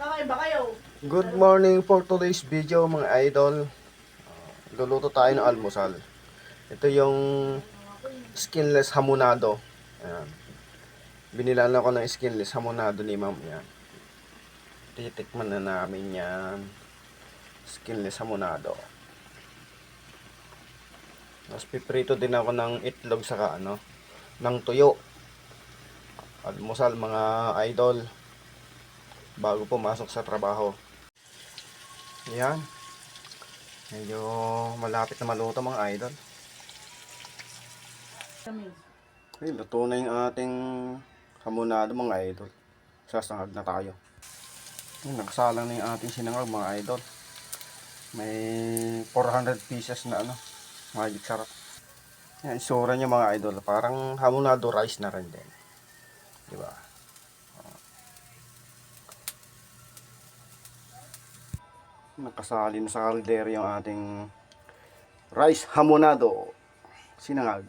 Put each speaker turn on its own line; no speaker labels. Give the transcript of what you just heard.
Kakain ba kayo?
Good morning for today's video mga idol. Luluto tayo ng almusal. Ito yung skinless hamonado. Ayan. Binilan ako ng skinless hamonado ni ma'am. Ayan. Titikman na namin yan. Skinless hamonado. Tapos piprito din ako ng itlog saka ng tuyo. Almusal mga idol. Bago pumasok sa trabaho. Ayan. Medyo malapit na maluto mga idol. Okay, luto na yung ating hamonado mga idol. Sasangag na tayo. Nakasalang na yung ating sinangag mga idol. May 400 pieces na magic sarap. Yan, isura niya mga idol. Parang hamonado rice na rin din. Diba? Nakasali na sa kaldero yung ating rice hamonado. Sinangag.